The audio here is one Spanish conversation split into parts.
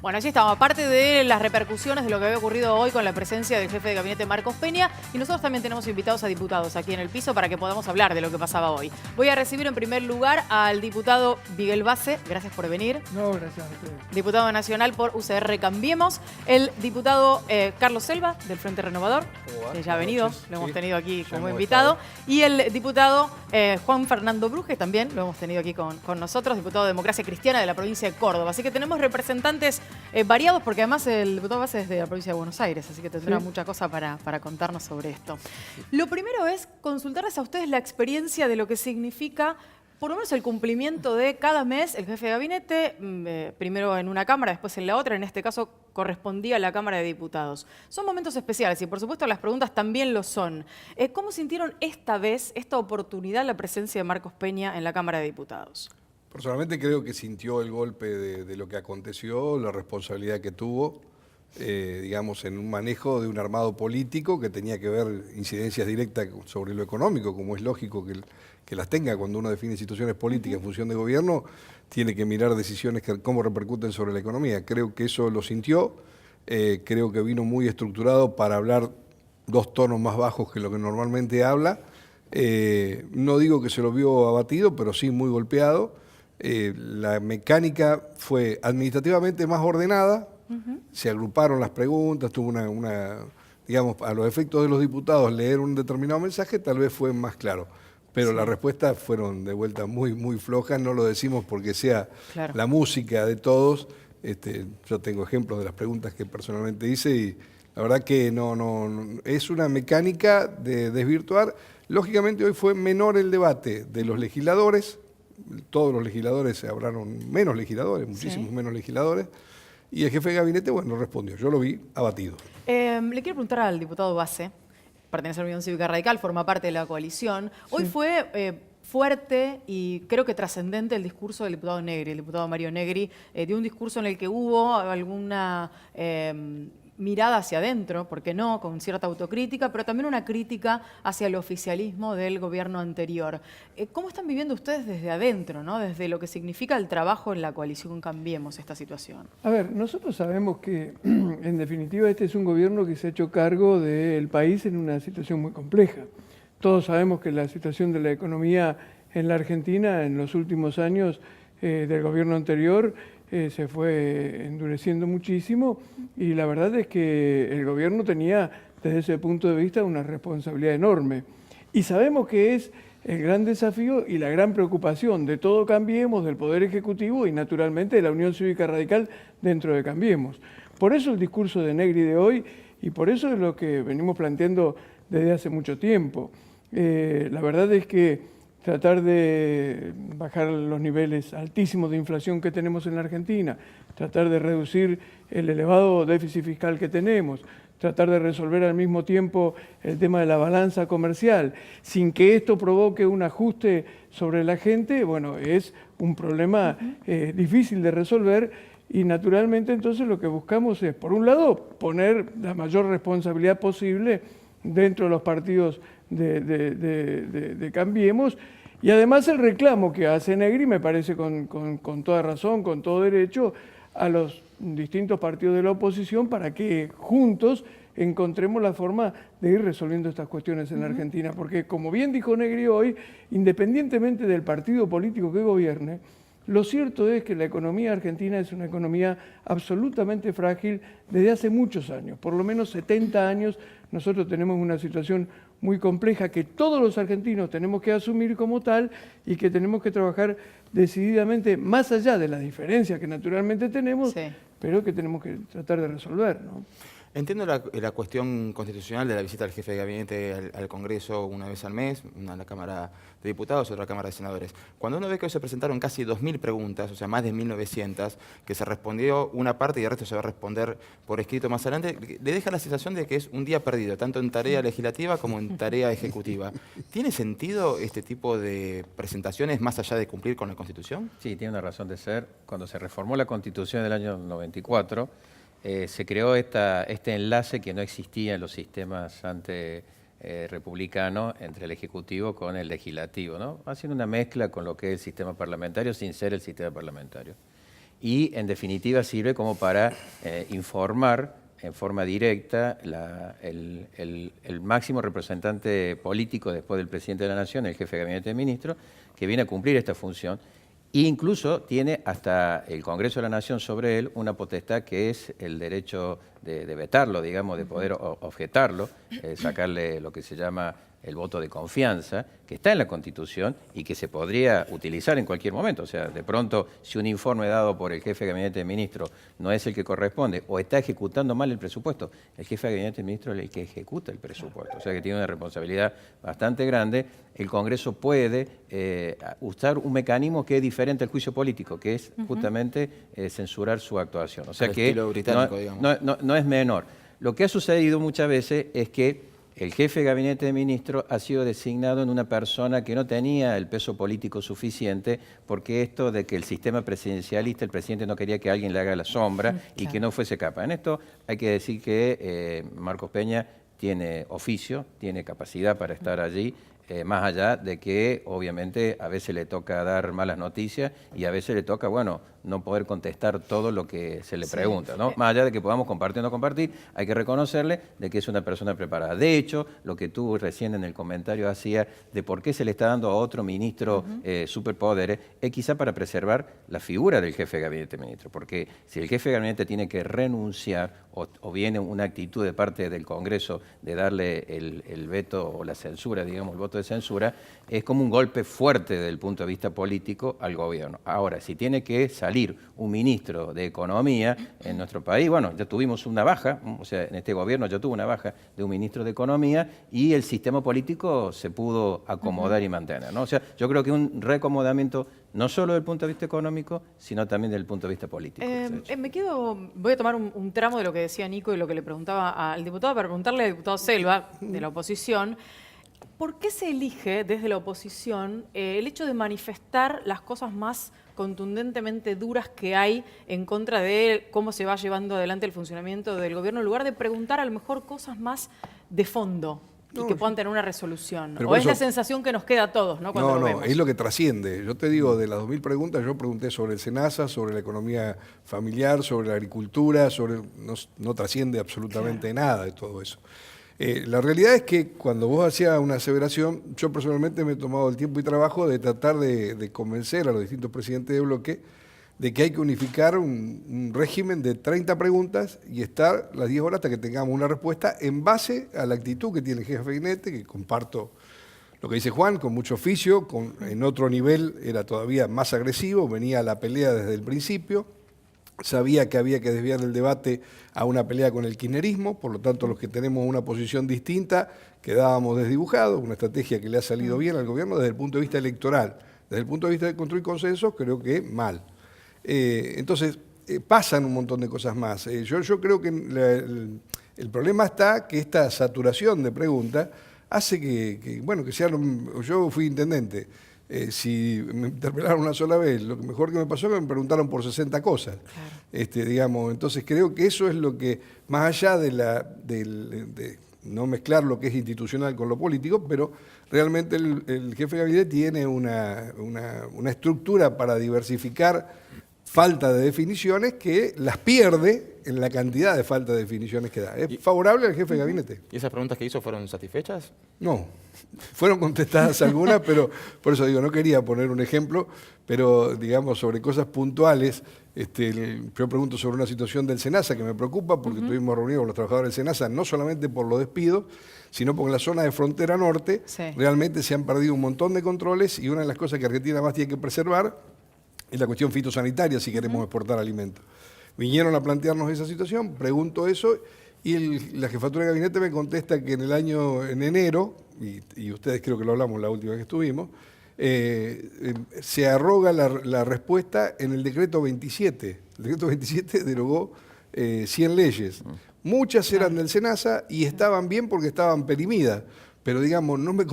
Bueno, allí estamos. Aparte de las repercusiones de lo que había ocurrido hoy con la presencia del jefe de gabinete Marcos Peña, y nosotros también tenemos invitados a diputados aquí en el piso para que podamos hablar de lo que pasaba hoy. Voy a recibir en primer lugar al diputado Miguel Base. Gracias por venir. No, gracias a ustedes. Diputado nacional por UCR Cambiemos. El diputado Carlos Selva, del Frente Renovador, que ya ha venido, lo hemos tenido aquí como invitado. Y el diputado Juan Fernando Bruje, también lo hemos tenido aquí con nosotros, diputado de Democracia Cristiana de la provincia de Córdoba. Así que tenemos representantes variados, porque además el diputado Base es de la provincia de Buenos Aires, así que tendrá mucha cosa para contarnos sobre esto. Lo primero es consultarles a ustedes la experiencia de lo que significa, por lo menos el cumplimiento de cada mes, el jefe de gabinete, primero en una Cámara, después en la otra, en este caso correspondía a la Cámara de Diputados. Son momentos especiales y por supuesto las preguntas también lo son. ¿Cómo sintieron esta vez, esta oportunidad, la presencia de Marcos Peña en la Cámara de Diputados? Personalmente creo que sintió el golpe de lo que aconteció, la responsabilidad que tuvo, digamos, en un manejo de un armado político que tenía que ver incidencias directas sobre lo económico, como es lógico que las tenga cuando uno define situaciones políticas en función de gobierno, tiene que mirar decisiones que cómo repercuten sobre la economía. Creo que eso lo sintió, creo que vino muy estructurado para hablar dos tonos más bajos que lo que normalmente habla. No digo que se lo vio abatido, pero sí muy golpeado. La mecánica fue administrativamente más ordenada, se agruparon las preguntas, tuvo digamos, a los efectos de los diputados leer un determinado mensaje tal vez fue más claro, pero las respuestas fueron de vuelta muy flojas, no lo decimos porque sea la música de todos. Yo tengo ejemplos de las preguntas que personalmente hice y la verdad que no es una mecánica de desvirtuar. Lógicamente hoy fue menor el debate de los legisladores. Todos los legisladores se hablaron, menos legisladores, muchísimos menos legisladores, y el jefe de gabinete, bueno, respondió. Yo lo vi abatido. Le quiero preguntar al diputado Base, pertenece a la Unión Cívica Radical, forma parte de la coalición. Hoy fue fuerte y creo que trascendente el discurso del diputado Negri, el diputado Mario Negri, de un discurso en el que hubo alguna mirada hacia adentro, ¿por qué no?, con cierta autocrítica, pero también una crítica hacia el oficialismo del gobierno anterior. ¿Cómo están viviendo ustedes desde adentro, ¿no?, desde lo que significa el trabajo en la coalición Cambiemos esta situación? A ver, nosotros sabemos que en definitiva este es un gobierno que se ha hecho cargo del país en una situación muy compleja. Todos sabemos que la situación de la economía en la Argentina en los últimos años del gobierno anterior se fue endureciendo muchísimo y la verdad es que el gobierno tenía desde ese punto de vista una responsabilidad enorme. Y sabemos que es el gran desafío y la gran preocupación de todo Cambiemos, del Poder Ejecutivo y naturalmente de la Unión Cívica Radical dentro de Cambiemos. Por eso el discurso de Negri de hoy y por eso es lo que venimos planteando desde hace mucho tiempo. La verdad es que tratar de bajar los niveles altísimos de inflación que tenemos en la Argentina, tratar de reducir el elevado déficit fiscal que tenemos, tratar de resolver al mismo tiempo el tema de la balanza comercial, sin que esto provoque un ajuste sobre la gente, bueno, es un problema difícil de resolver y naturalmente entonces lo que buscamos es, por un lado, poner la mayor responsabilidad posible dentro de los partidos de Cambiemos, y además el reclamo que hace Negri, me parece con toda razón, con todo derecho, a los distintos partidos de la oposición para que juntos encontremos la forma de ir resolviendo estas cuestiones en la Argentina. Porque como bien dijo Negri hoy, independientemente del partido político que gobierne, lo cierto es que la economía argentina es una economía absolutamente frágil desde hace muchos años, por lo menos 70 años. Nosotros tenemos una situación muy compleja que todos los argentinos tenemos que asumir como tal y que tenemos que trabajar decididamente más allá de las diferencias que naturalmente tenemos, pero que tenemos que tratar de resolver, ¿no? Entiendo la cuestión constitucional de la visita del jefe de gabinete al Congreso una vez al mes, una a la Cámara de Diputados y otra a la Cámara de Senadores. Cuando uno ve que hoy se presentaron casi 2.000 preguntas, o sea, más de 1.900, que se respondió una parte y el resto se va a responder por escrito más adelante, le deja la sensación de que es un día perdido, tanto en tarea legislativa como en tarea ejecutiva. ¿Tiene sentido este tipo de presentaciones más allá de cumplir con la Constitución? Sí, tiene una razón de ser. Cuando se reformó la Constitución del año 94, se creó este enlace que no existía en los sistemas republicanos entre el Ejecutivo con el Legislativo, ¿no? Haciendo una mezcla con lo que es el sistema parlamentario sin ser el sistema parlamentario. y en definitiva sirve como para informar en forma directa el máximo representante político después del presidente de la Nación, el jefe de gabinete de ministros, que viene a cumplir esta función. E incluso tiene hasta el Congreso de la Nación sobre él una potestad que es el derecho de vetarlo, digamos, de poder objetarlo, sacarle lo que se llama el voto de confianza, que está en la Constitución y que se podría utilizar en cualquier momento. O sea, de pronto, si un informe dado por el jefe de gabinete de ministros no es el que corresponde o está ejecutando mal el presupuesto, el jefe de gabinete de ministros es el que ejecuta el presupuesto. O sea, que tiene una responsabilidad bastante grande. El Congreso puede usar un mecanismo que es diferente al juicio político, que es justamente censurar su actuación. O sea, que no es menor. Lo que ha sucedido muchas veces es que el jefe de gabinete de ministros ha sido designado en una persona que no tenía el peso político suficiente, porque esto de que el sistema presidencialista, el presidente no quería que alguien le haga la sombra y que no fuese capaz. En esto hay que decir que Marcos Peña tiene oficio, tiene capacidad para estar allí, más allá de que obviamente a veces le toca dar malas noticias y a veces le toca, bueno, no poder contestar todo lo que se le pregunta, ¿no? Más allá de que podamos compartir o no compartir, hay que reconocerle de que es una persona preparada. De hecho, lo que tú recién en el comentario hacías de por qué se le está dando a otro ministro superpoderes, es quizá para preservar la figura del jefe de gabinete de ministros, porque si el jefe de gabinete tiene que renunciar o viene una actitud de parte del Congreso de darle el veto o la censura, digamos, el voto de censura, es como un golpe fuerte desde el punto de vista político al gobierno. Ahora, si tiene que salir un ministro de Economía en nuestro país, bueno, ya tuvimos una baja, o sea, en este gobierno ya tuvo una baja de un ministro de Economía y el sistema político se pudo acomodar y mantener, ¿no? O sea, yo creo que un reacomodamiento no solo desde el punto de vista económico, sino también desde el punto de vista político. Voy a tomar un tramo de lo que decía Nico y lo que le preguntaba al diputado para preguntarle al diputado Selva, de la oposición. ¿Por qué se elige desde la oposición el hecho de manifestar las cosas más contundentemente duras que hay en contra de cómo se va llevando adelante el funcionamiento del gobierno, en lugar de preguntar a lo mejor cosas más de fondo y que puedan tener una resolución? ¿O es la sensación que nos queda a todos, ¿no? Cuando lo vemos. Es lo que trasciende. Yo te digo, de las 2000 preguntas, yo pregunté sobre el SENASA, sobre la economía familiar, sobre la agricultura, no trasciende absolutamente nada de todo eso. La realidad es que cuando vos hacías una aseveración, yo personalmente me he tomado el tiempo y trabajo de tratar de convencer a los distintos presidentes de bloque de que hay que unificar un régimen de 30 preguntas y estar las 10 horas hasta que tengamos una respuesta en base a la actitud que tiene el jefe de gabinete, que comparto lo que dice Juan, con mucho oficio, en otro nivel era todavía más agresivo, venía a la pelea desde el principio. Sabía que había que desviar el debate a una pelea con el kirchnerismo, por lo tanto los que tenemos una posición distinta quedábamos desdibujados, una estrategia que le ha salido bien al gobierno desde el punto de vista electoral. Desde el punto de vista de construir consensos, creo que mal. Entonces, pasan un montón de cosas más. Yo creo que el problema está que esta saturación de preguntas hace que sea... Yo fui intendente. Si me interpelaron una sola vez, lo mejor que me pasó es que me preguntaron por 60 cosas. Claro. Digamos, entonces creo que eso es lo que, más allá de no mezclar lo que es institucional con lo político, pero realmente el jefe de gabinete tiene una estructura para diversificar falta de definiciones que las pierde en la cantidad de falta de definiciones que da. ¿Es favorable al jefe de gabinete? ¿Y esas preguntas que hizo fueron satisfechas? No, fueron contestadas algunas, pero por eso digo, no quería poner un ejemplo, pero digamos sobre cosas puntuales. Yo pregunto sobre una situación del SENASA que me preocupa porque tuvimos reunión con los trabajadores del SENASA, no solamente por los despidos, sino porque en la zona de frontera norte realmente se han perdido un montón de controles y una de las cosas que Argentina más tiene que preservar es la cuestión fitosanitaria si queremos exportar alimentos. Vinieron a plantearnos esa situación, pregunto eso y la jefatura de gabinete me contesta que en enero, y ustedes creo que lo hablamos la última vez que estuvimos, se arroga la respuesta en el decreto 27. El decreto 27 derogó 100 leyes. Muchas eran del SENASA y estaban bien porque estaban perimidas. Pero digamos, no me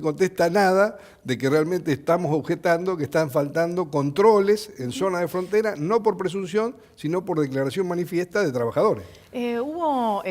contesta nada de que realmente estamos objetando que están faltando controles en zona de frontera, no por presunción, sino por declaración manifiesta de trabajadores. ¿Hubo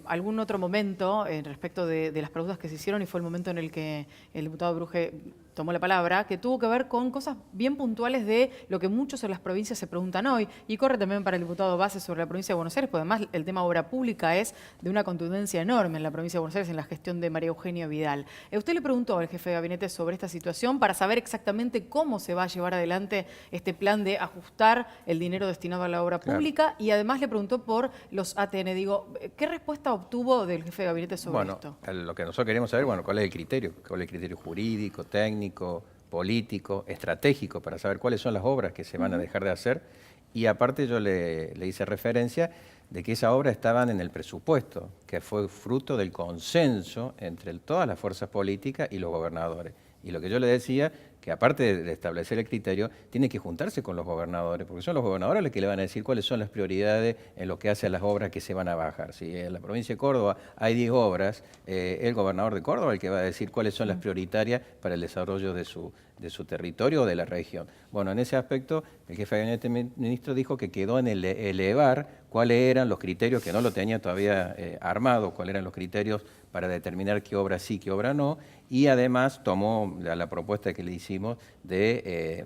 algún otro momento respecto de las preguntas que se hicieron y fue el momento en el que el diputado Bruje tomó la palabra, que tuvo que ver con cosas bien puntuales de lo que muchos en las provincias se preguntan hoy, y corre también para el diputado Base sobre la provincia de Buenos Aires, porque además el tema obra pública es de una contundencia enorme en la provincia de Buenos Aires en la gestión de María Eugenia Vidal. Usted le preguntó al jefe de gabinete sobre esta situación para saber exactamente cómo se va a llevar adelante este plan de ajustar el dinero destinado a la obra pública, y además le preguntó por los ATN. Digo, ¿qué respuesta obtuvo del jefe de gabinete sobre esto? Lo que nosotros queremos saber, cuál es el criterio, jurídico, técnico, político, estratégico, para saber cuáles son las obras que se van a dejar de hacer. Y aparte yo le hice referencia de que esas obras estaban en el presupuesto, que fue fruto del consenso entre todas las fuerzas políticas y los gobernadores. Y lo que yo le decía, que aparte de establecer el criterio, tiene que juntarse con los gobernadores, porque son los gobernadores los que le van a decir cuáles son las prioridades en lo que hace a las obras que se van a bajar. Si en la provincia de Córdoba hay 10 obras, el gobernador de Córdoba es el que va a decir cuáles son las prioritarias para el desarrollo de su territorio o de la región. Bueno, en ese aspecto, el jefe de gabinete ministro dijo que quedó en elevar cuáles eran los criterios, que no lo tenía todavía armado, cuáles eran los criterios para determinar qué obra sí, qué obra no, y además tomó la propuesta que le hicimos de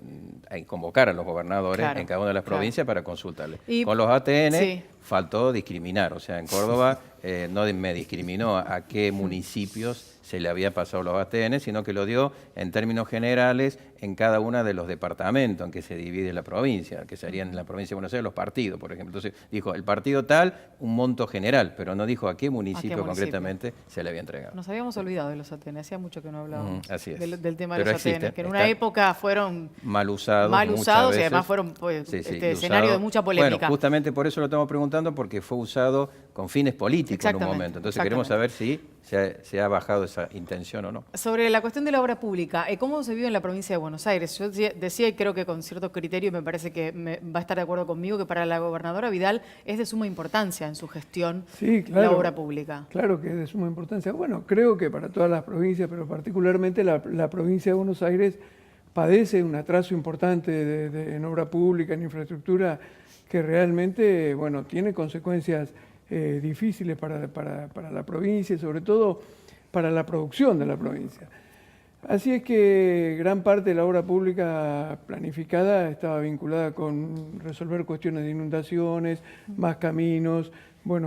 convocar a los gobernadores en cada una de las provincias para consultarles. Y con los ATN faltó discriminar, o sea, en Córdoba no me discriminó a qué municipios se le había pasado los ATN, sino que lo dio en términos generales en cada uno de los departamentos en que se divide la provincia, que serían en la provincia de Buenos Aires los partidos, por ejemplo. Entonces dijo, el partido tal, un monto general, pero no dijo a qué municipio concretamente se le había entregado. Nos habíamos olvidado de los ATN, hacía mucho que no hablábamos del tema pero de los ATN, que en una época fueron mal usados y además fueron escenario de mucha polémica. Bueno, justamente por eso lo estamos preguntando, porque fue usado con fines políticos en un momento. Entonces queremos saber si se ha bajado esa intención o no. Sobre la cuestión de la obra pública, ¿cómo se vive en la provincia de Buenos Aires? Yo decía, y creo que con cierto criterio, y me parece que va a estar de acuerdo conmigo, que para la gobernadora Vidal es de suma importancia en su gestión la obra pública. Claro que es de suma importancia. Bueno, creo que para todas las provincias, pero particularmente la provincia de Buenos Aires padece un atraso importante en obra pública, en infraestructura, que realmente, tiene consecuencias difíciles para la provincia y sobre todo para la producción de la provincia. Así es que gran parte de la obra pública planificada estaba vinculada con resolver cuestiones de inundaciones, más caminos,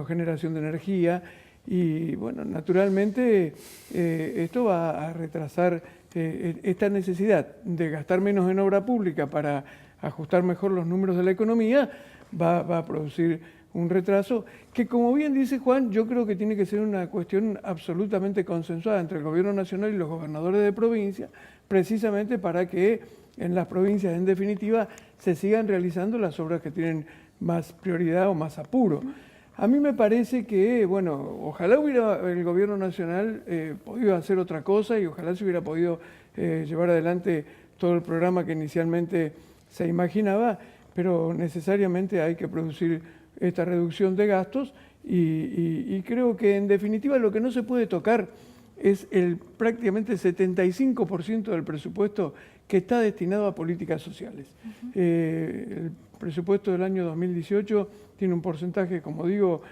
generación de energía y naturalmente esto va a retrasar esta necesidad de gastar menos en obra pública para ajustar mejor los números de la economía, va a producir un retraso que, como bien dice Juan, yo creo que tiene que ser una cuestión absolutamente consensuada entre el gobierno nacional y los gobernadores de provincia, precisamente para que en las provincias, en definitiva, se sigan realizando las obras que tienen más prioridad o más apuro. A mí me parece que, ojalá hubiera el gobierno nacional podido hacer otra cosa y ojalá se hubiera podido llevar adelante todo el programa que inicialmente se imaginaba, pero necesariamente hay que producir esta reducción de gastos y creo que en definitiva lo que no se puede tocar es prácticamente el 75% del presupuesto que está destinado a políticas sociales. El presupuesto del año 2018 tiene un porcentaje, como digo,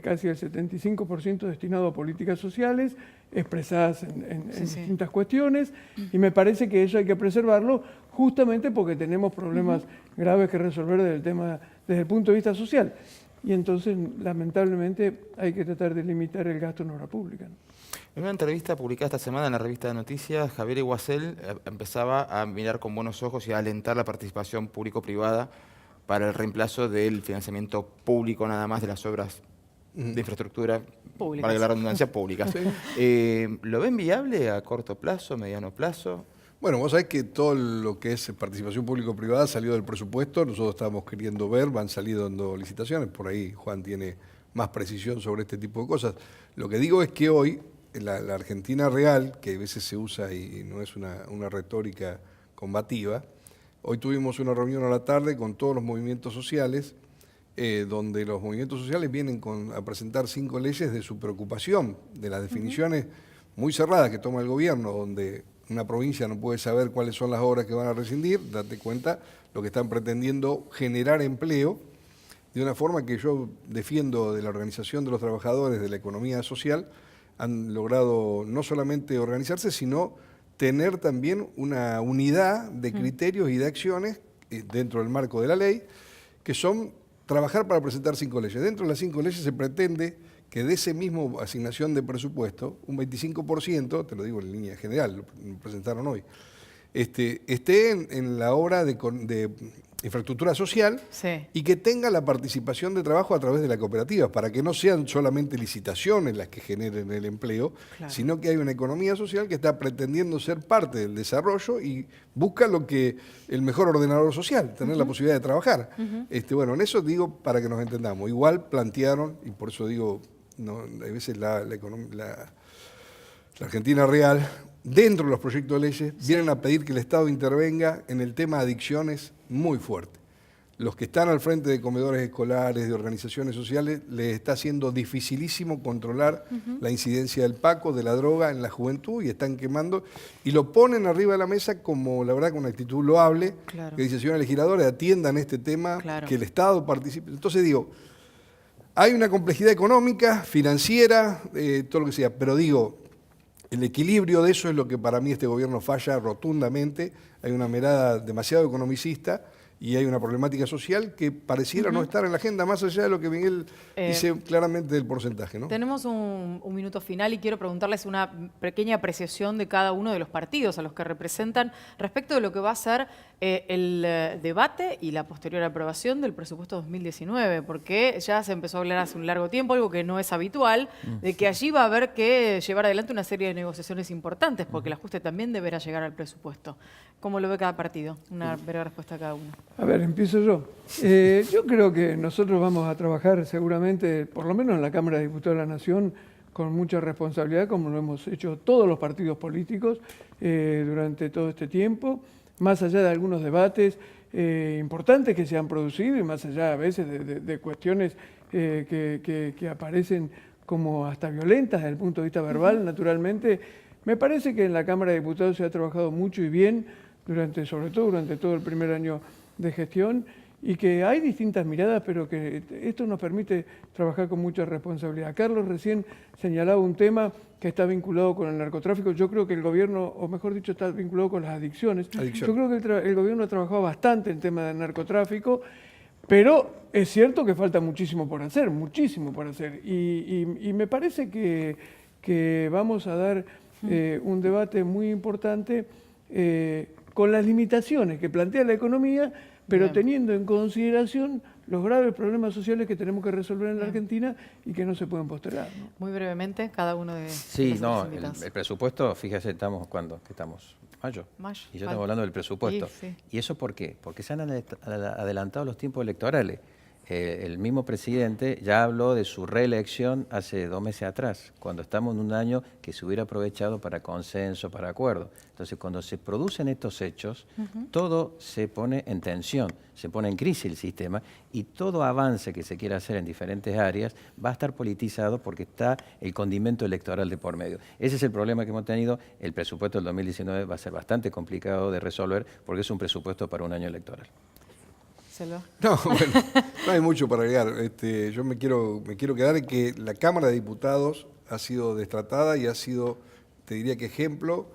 casi el 75% destinado a políticas sociales, expresadas en distintas cuestiones, y me parece que eso hay que preservarlo justamente porque tenemos problemas graves que resolver desde el punto de vista social. Y entonces, lamentablemente, hay que tratar de limitar el gasto en obra pública, ¿no? En una entrevista publicada esta semana en la revista de noticias, Javier Iguacel empezaba a mirar con buenos ojos y a alentar la participación público-privada para el reemplazo del financiamiento público nada más de las obras de infraestructura, para la redundancia, públicas. ¿Lo ven viable a corto plazo, mediano plazo? Bueno, vos sabés que todo lo que es participación público-privada salió del presupuesto, nosotros estábamos queriendo ver, van saliendo licitaciones, por ahí Juan tiene más precisión sobre este tipo de cosas. Lo que digo es que hoy la Argentina real, que a veces se usa y no es una retórica combativa, hoy tuvimos una reunión a la tarde con todos los movimientos sociales, donde los movimientos sociales vienen a presentar 5 leyes de su preocupación, de las definiciones muy cerradas que toma el gobierno, donde una provincia no puede saber cuáles son las obras que van a rescindir, date cuenta lo que están pretendiendo generar empleo, de una forma que yo defiendo de la organización de los trabajadores de la economía social, han logrado no solamente organizarse, sino tener también una unidad de criterios y de acciones dentro del marco de la ley, que son trabajar para presentar 5 leyes. Dentro de las 5 leyes se pretende que de ese mismo asignación de presupuesto, un 25%, te lo digo en línea general, lo presentaron hoy, esté en la obra de infraestructura social, Sí. y que tenga la participación de trabajo a través de la cooperativa, para que no sean solamente licitaciones las que generen el empleo, Claro. sino que hay una economía social que está pretendiendo ser parte del desarrollo y busca lo que el mejor ordenador social, tener la posibilidad de trabajar. Bueno, en eso digo para que nos entendamos. Igual plantearon, y por eso digo, no, a veces la Argentina real, dentro de los proyectos de leyes, vienen a pedir que el Estado intervenga en el tema de adicciones muy fuerte. Los que están al frente de comedores escolares, de organizaciones sociales, les está haciendo dificilísimo controlar la incidencia del Paco, de la droga en la juventud, y están quemando, y lo ponen arriba de la mesa como, la verdad, con una actitud loable, Claro. que dice, señora legisladora, atiendan este tema, Claro. que el Estado participe. Entonces digo, hay una complejidad económica, financiera, todo lo que sea, pero digo, el equilibrio de eso es lo que para mí este gobierno falla rotundamente. Hay una mirada demasiado economicista y hay una problemática social que pareciera no estar en la agenda, más allá de lo que Miguel dice claramente del porcentaje, ¿no? Tenemos un minuto final y quiero preguntarles una pequeña apreciación de cada uno de los partidos a los que representan respecto de lo que va a ser el debate y la posterior aprobación del presupuesto 2019, porque ya se empezó a hablar hace un largo tiempo, algo que no es habitual, de que allí va a haber que llevar adelante una serie de negociaciones importantes, porque el ajuste también deberá llegar al presupuesto. ¿Cómo lo ve cada partido? Una breve respuesta a cada uno. A ver, empiezo yo. Yo creo que nosotros vamos a trabajar seguramente, por lo menos en la Cámara de Diputados de la Nación, con mucha responsabilidad, como lo hemos hecho todos los partidos políticos durante todo este tiempo, más allá de algunos debates importantes que se han producido y más allá a veces de cuestiones que aparecen como hasta violentas desde el punto de vista verbal, naturalmente. Me parece que en la Cámara de Diputados se ha trabajado mucho y bien, sobre todo durante todo el primer año de gestión, y que hay distintas miradas, pero que esto nos permite trabajar con mucha responsabilidad. Carlos recién señalaba un tema que está vinculado con el narcotráfico. Yo creo que el gobierno, o mejor dicho, está vinculado con las adicciones. Yo creo que el gobierno ha trabajado bastante en tema del narcotráfico, pero es cierto que falta muchísimo por hacer, y me parece que vamos a dar un debate muy importante con las limitaciones que plantea la economía, pero Bien. teniendo en consideración los graves problemas sociales que tenemos que resolver en la Argentina y que no se pueden postergar, ¿no? Muy brevemente, cada uno de Sí, los no, otros invitados. el presupuesto, fíjese, estamos cuando, ¿qué estamos? Mayo. Mayo, Y ya estamos hablando del presupuesto. Sí. ¿Y eso por qué? Porque se han adelantado los tiempos electorales. El mismo presidente ya habló de su reelección hace 2 meses atrás, cuando estamos en un año que se hubiera aprovechado para consenso, para acuerdo. Entonces, cuando se producen estos hechos, todo se pone en tensión, se pone en crisis el sistema, y todo avance que se quiera hacer en diferentes áreas va a estar politizado porque está el condimento electoral de por medio. Ese es el problema que hemos tenido. El presupuesto del 2019 va a ser bastante complicado de resolver porque es un presupuesto para un año electoral. Selva. No, bueno, no hay mucho para agregar. Yo me quiero quedar en que la Cámara de Diputados ha sido destratada y ha sido, te diría que ejemplo,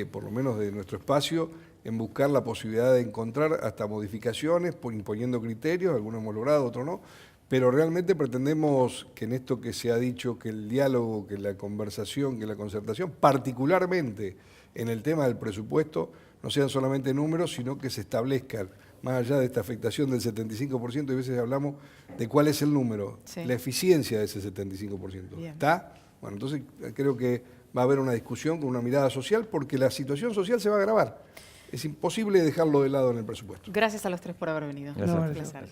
por lo menos de nuestro espacio, en buscar la posibilidad de encontrar hasta modificaciones, imponiendo criterios, algunos hemos logrado, otros no, pero realmente pretendemos que en esto que se ha dicho, que el diálogo, que la conversación, que la concertación, particularmente en el tema del presupuesto, no sean solamente números, sino que se establezcan, más allá de esta afectación del 75%, y a veces hablamos de cuál es el número, Sí. la eficiencia de ese 75%. Bien. ¿Está? Bueno, entonces creo que va a haber una discusión con una mirada social, porque la situación social se va a agravar. Es imposible dejarlo de lado en el presupuesto. Gracias a los tres por haber venido. Gracias. Un placer.